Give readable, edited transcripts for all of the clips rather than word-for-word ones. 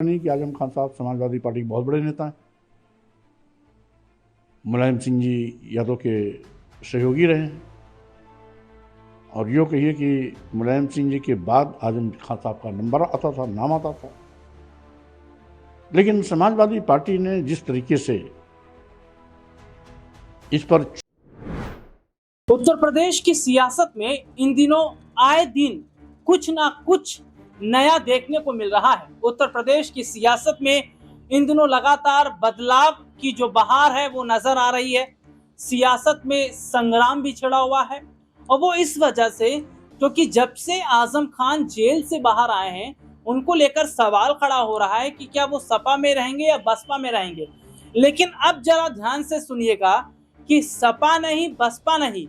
नहीं कि आजम खान साहब समाजवादी पार्टी के बहुत बड़े नेता हैं। मुलायम सिंह जी यादव के सहयोगी रहे हैं और यूँ कहिए कि मुलायम सिंह जी के बाद आजम खान साहब का नंबर आता था, नाम आता था। लेकिन समाजवादी पार्टी ने जिस तरीके से इस पर उत्तर प्रदेश की सियासत में इन दिनों आए दिन कुछ ना कुछ नया देखने को मिल रहा है। उत्तर प्रदेश की सियासत में इन दिनों लगातार बदलाव की जो बहार है वो नजर आ रही है। सियासत में संग्राम भी छिड़ा हुआ है और वो इस वजह से क्योंकि जब से आजम खान जेल से बाहर आए हैं उनको लेकर सवाल खड़ा हो रहा है कि क्या वो सपा में रहेंगे या बसपा में रहेंगे। लेकिन अब जरा ध्यान से सुनिएगा कि सपा नहीं, बसपा नहीं,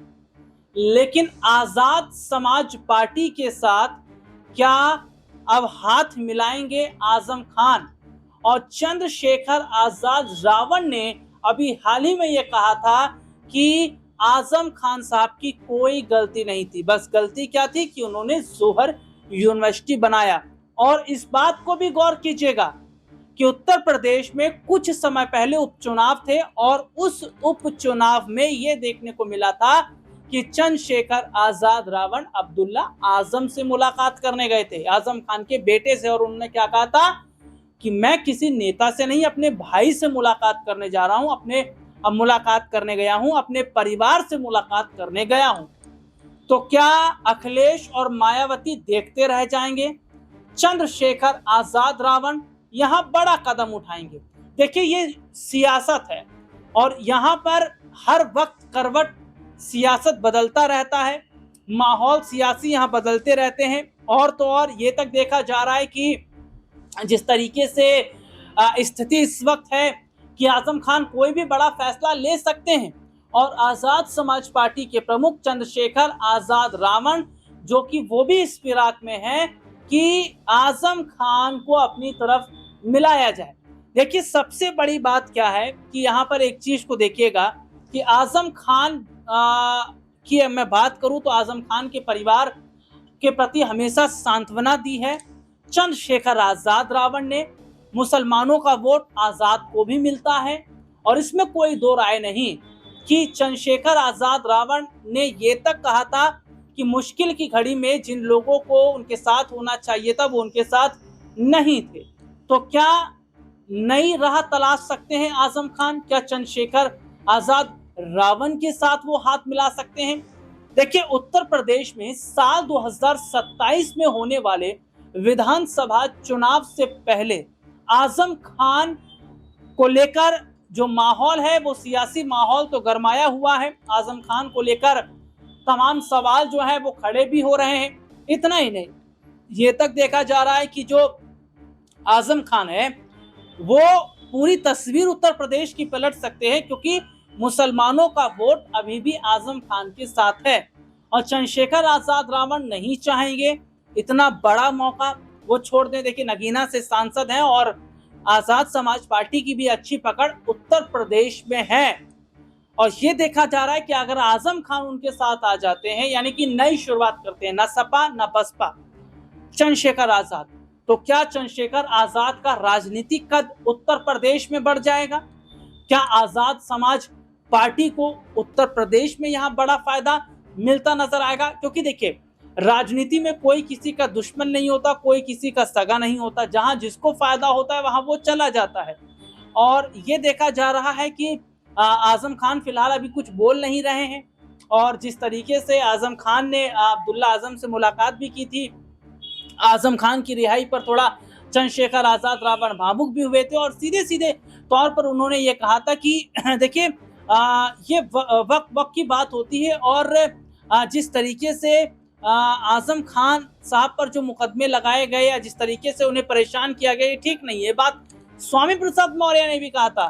लेकिन आजाद समाज पार्टी के साथ क्या अब हाथ मिलाएंगे आजम खान। और चंद्रशेखर आजाद रावण ने अभी हाल ही में यह कहा था कि आजम खान साहब की कोई गलती नहीं थी, बस गलती क्या थी कि उन्होंने जोहर यूनिवर्सिटी बनाया। और इस बात को भी गौर कीजिएगा कि उत्तर प्रदेश में कुछ समय पहले उपचुनाव थे और उस उपचुनाव में यह देखने को मिला था कि चंद्रशेखर आजाद रावण अब्दुल्ला आजम से मुलाकात करने गए थे, आजम खान के बेटे से। और उन्होंने क्या कहा था कि मैं किसी नेता से नहीं, अपने भाई से मुलाकात करने जा रहा हूं, मुलाकात करने गया हूं, अपने परिवार से मुलाकात करने गया हूं। तो क्या अखिलेश और मायावती देखते रह जाएंगे? चंद्रशेखर आजाद रावण यहां बड़ा कदम उठाएंगे। देखिए, ये सियासत है और यहां पर हर वक्त करवट सियासत बदलता रहता है, माहौल सियासी यहाँ बदलते रहते हैं। और तो और ये तक देखा जा रहा है कि जिस तरीके से स्थिति इस वक्त है कि आजम खान कोई भी बड़ा फैसला ले सकते हैं और आजाद समाज पार्टी के प्रमुख चंद्रशेखर आजाद रावण जो कि वो भी इस फिराक में है कि आजम खान को अपनी तरफ मिलाया जाए। देखिए, सबसे बड़ी बात क्या है कि यहाँ पर एक चीज को देखिएगा कि आजम खान की मैं बात करूं तो आजम खान के परिवार के प्रति हमेशा सांत्वना दी है। चंद्रशेखर आजाद रावण ने मुसलमानों का वोट आजाद को भी मिलता है और इसमें कोई दो राय नहीं कि चंद्रशेखर आजाद रावण ने ये तक कहा था कि मुश्किल की घड़ी में जिन लोगों को उनके साथ होना चाहिए था वो उनके साथ नहीं थे। तो क्या नई राह तलाश सकते हैं आजम खान? क्या चंद्रशेखर आजाद रावण के साथ वो हाथ मिला सकते हैं? देखिए, उत्तर प्रदेश में साल 2027 में होने वाले विधानसभा चुनाव से पहले आजम खान को लेकर जो माहौल है वो सियासी माहौल तो गरमाया हुआ है। आजम खान को लेकर तमाम सवाल जो है वो खड़े भी हो रहे हैं। इतना ही नहीं, ये तक देखा जा रहा है कि जो आजम खान है वो पूरी तस्वीर उत्तर प्रदेश की पलट सकते हैं क्योंकि मुसलमानों का वोट अभी भी आजम खान के साथ है और चंद्रशेखर आजाद रावण नहीं चाहेंगे इतना बड़ा मौका वो छोड़ दें। देखिए, नगीना से सांसद हैं और आजाद समाज पार्टी की भी अच्छी पकड़ उत्तर प्रदेश में है और ये देखा जा रहा है कि अगर आजम खान उनके साथ आ जाते हैं, यानी कि नई शुरुआत करते हैं, ना सपा ना बसपा, चंद्रशेखर आजाद, तो क्या चंद्रशेखर आजाद का राजनीतिक कद उत्तर प्रदेश में बढ़ जाएगा? क्या आजाद समाज पार्टी को उत्तर प्रदेश में यहाँ बड़ा फायदा मिलता नजर आएगा? क्योंकि देखिए, राजनीति में कोई किसी का दुश्मन नहीं होता, कोई किसी का सगा नहीं होता, जहां जिसको फायदा होता है वहां वो चला जाता है। और ये देखा जा रहा है कि आजम खान फिलहाल अभी कुछ बोल नहीं रहे हैं और जिस तरीके से आजम खान ने अब्दुल्ला आजम से मुलाकात भी की थी, आजम खान की रिहाई पर थोड़ा चंद्रशेखर आजाद रावण भावुक भी हुए थे और सीधे सीधे तौर पर उन्होंने ये कहा था कि देखिए, ये वक्त की बात होती है और जिस तरीके से आजम खान साहब पर जो मुकदमे लगाए गए या जिस तरीके से उन्हें परेशान किया गया, ये ठीक नहीं है। बात स्वामी प्रसाद मौर्य ने भी कहा था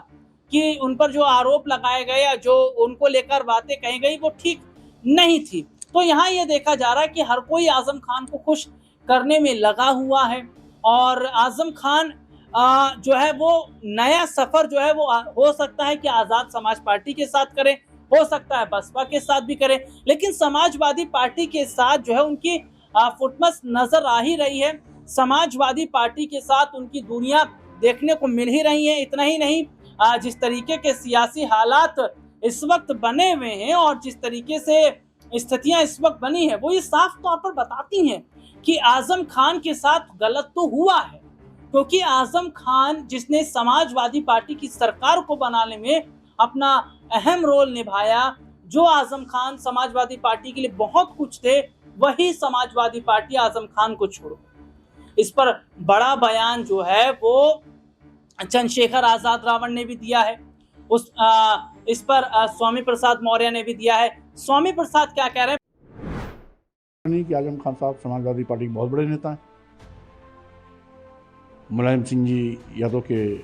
कि उन पर जो आरोप लगाए गए या जो उनको लेकर बातें कही गई वो ठीक नहीं थी। तो यहाँ ये देखा जा रहा है कि हर कोई आजम खान को खुश करने में लगा हुआ है और आजम खान जो है वो नया सफर जो है वो हो सकता है कि आजाद समाज पार्टी के साथ करें, हो सकता है बसपा के साथ भी करें, लेकिन समाजवादी पार्टी के साथ जो है उनकी फुटमस नजर आ ही रही है। समाजवादी पार्टी के साथ उनकी दूरियां देखने को मिल ही रही हैं। इतना ही नहीं, जिस तरीके के सियासी हालात इस वक्त बने हुए हैं और जिस तरीके से स्थितियां इस वक्त बनी है, वो ये साफ तौर पर बताती हैं कि आजम खान के साथ गलत तो हुआ है, क्योंकि आजम खान जिसने समाजवादी पार्टी की सरकार को बनाने में अपना अहम रोल निभाया, जो आजम खान समाजवादी पार्टी के लिए बहुत कुछ थे, वही समाजवादी पार्टी आजम खान को छोड़ो। इस पर बड़ा बयान जो है वो चंद्रशेखर आजाद रावण ने भी दिया है, इस पर स्वामी प्रसाद मौर्य ने भी दिया है। स्वामी प्रसाद क्या कह रहे हैं? नहीं कि आजम खान साहब समाजवादी पार्टी के बहुत बड़े नेता हैं, मुलायम सिंह जी यादव के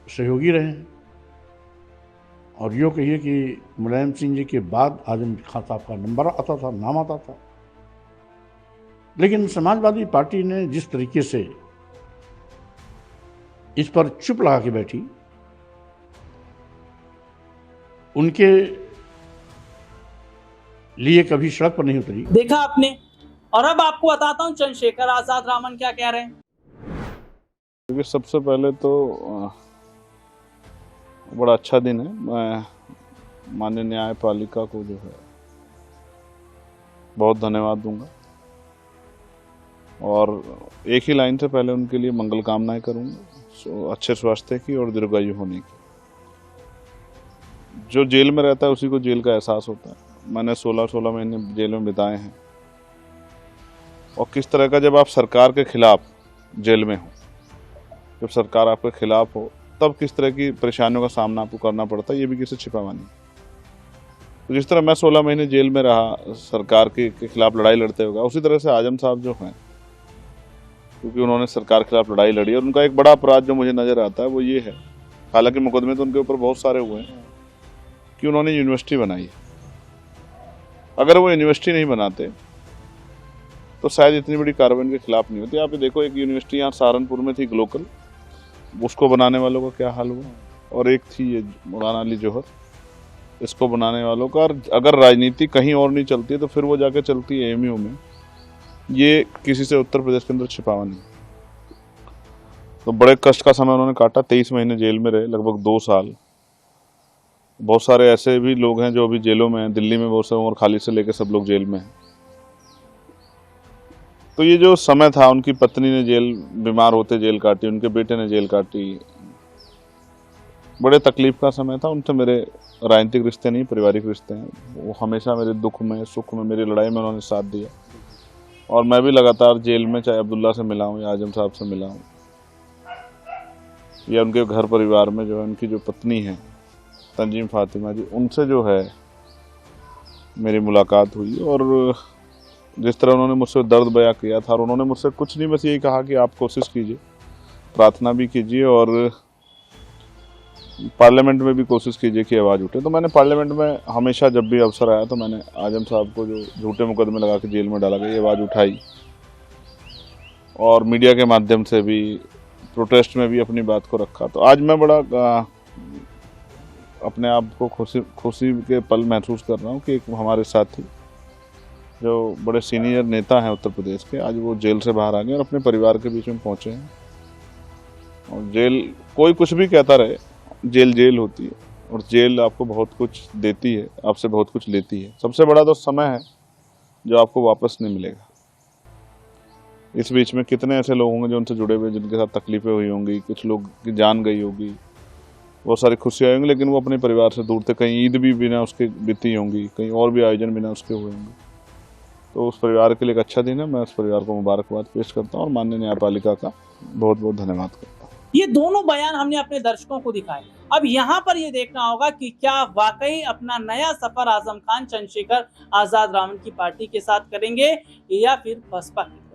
सहयोगी रहे हैं, और यूँ कहिए कि मुलायम सिंह जी के बाद आजम खान साहब का नंबर आता था, नाम आता था। लेकिन समाजवादी पार्टी ने जिस तरीके से इस पर चुप लगा के बैठी, उनके लिए कभी सड़क पर नहीं उतरी। देखा आपने। और अब आपको बताता हूं चंद्रशेखर आजाद रावण क्या कह रहे हैं। क्योंकि सबसे पहले तो बड़ा अच्छा दिन है। मैं माननीय न्यायपालिका को जो है बहुत धन्यवाद दूंगा, और एक ही लाइन से पहले उनके लिए मंगल कामनाएं करूंगा, अच्छे स्वास्थ्य की और दीर्घायु होने की। जो जेल में रहता है उसी को जेल का एहसास होता है। मैंने 16 महीने जेल में बिताए हैं, और किस तरह का जब आप सरकार के खिलाफ जेल में हो, जब सरकार आपके खिलाफ हो, तब किस तरह की परेशानियों का सामना आपको करना पड़ता है, ये भी किसी छिपावा नहीं। तो जिस तरह मैं 16 महीने जेल में रहा सरकार के खिलाफ लड़ाई लड़ते हुए, उसी तरह से आजम साहब जो हैं, क्योंकि उन्होंने सरकार के खिलाफ लड़ाई लड़ी, और उनका एक बड़ा अपराध जो मुझे नज़र आता है वो ये है, हालांकि मुकदमे तो उनके ऊपर बहुत सारे हुए हैं, कि उन्होंने यूनिवर्सिटी बनाई है। अगर वो यूनिवर्सिटी नहीं बनाते तो शायद इतनी बड़ी कार्रवाई उनके खिलाफ नहीं होती। आप देखो, एक यूनिवर्सिटी यहाँ सहारनपुर में थी ग्लोकल, उसको बनाने वालों का क्या हाल हुआ, और एक थी ये मौलाना अली जौहर, इसको बनाने वालों का। और अगर राजनीति कहीं और नहीं चलती है तो फिर वो जाके चलती है एमयू में। ये किसी से उत्तर प्रदेश के अंदर छिपावा नहीं। तो बड़े कष्ट का समय उन्होंने काटा, 23 महीने जेल में रहे, लगभग 2 साल। बहुत सारे ऐसे भी लोग हैं जो अभी जेलों में हैं, दिल्ली में बहुत सारे, उमर खालिद से लेकर सब लोग जेल में हैं। तो ये जो समय था, उनकी पत्नी ने जेल, बीमार होते जेल काटी, उनके बेटे ने जेल काटी, बड़े तकलीफ का समय था। उनसे मेरे राजनीतिक रिश्ते नहीं, पारिवारिक रिश्ते हैं। वो हमेशा मेरे दुख में, सुख में, मेरी लड़ाई में उन्होंने साथ दिया, और मैं भी लगातार जेल में, चाहे अब्दुल्ला से मिला हूँ या आजम साहब से मिला हूँ, या उनके घर परिवार में जो है उनकी जो पत्नी है तंजीम फातिमा जी, उनसे जो है मेरी मुलाकात हुई। और जिस तरह उन्होंने मुझसे दर्द बयां किया था, और उन्होंने मुझसे कुछ नहीं, बस यही कहा कि आप कोशिश कीजिए, प्रार्थना भी कीजिए, और पार्लियामेंट में भी कोशिश कीजिए कि आवाज़ उठे। तो मैंने पार्लियामेंट में हमेशा जब भी अवसर आया तो मैंने आजम साहब को, जो झूठे मुकदमे लगा के जेल में डाला गया, ये आवाज़ उठाई, और मीडिया के माध्यम से भी, प्रोटेस्ट में भी अपनी बात को रखा। तो आज मैं बड़ा अपने आप को खुशी के पल महसूस कर रहा हूँ कि एक हमारे साथी जो बड़े सीनियर नेता हैं उत्तर प्रदेश के, आज वो जेल से बाहर आ गए और अपने परिवार के बीच में पहुँचे हैं। और जेल, कोई कुछ भी कहता रहे, जेल जेल होती है, और जेल आपको बहुत कुछ देती है, आपसे बहुत कुछ लेती है। सबसे बड़ा तो समय है जो आपको वापस नहीं मिलेगा। इस बीच में कितने ऐसे लोग होंगे जो उनसे जुड़े हुए, जिनके साथ तकलीफें हुई होंगी, कुछ लोग की जान गई होगी, बहुत सारी खुशियाँ होंगी, लेकिन वो अपने परिवार से दूर थे। कहीं ईद भी बिना उसके बीती होंगी, कहीं और भी आयोजन बिना उसके हुए होंगे। तो उस परिवार के लिए एक अच्छा दिन है। मैं उस परिवार को मुबारकबाद पेश करता हूँ, और माननीय न्यायपालिका का बहुत बहुत धन्यवाद करता हूँ। ये दोनों बयान हमने अपने दर्शकों को दिखाए। अब यहाँ पर ये देखना होगा कि क्या वाकई अपना नया सफर आजम खान चंद्रशेखर आजाद रावण की पार्टी के साथ करेंगे, या फिर बसपा के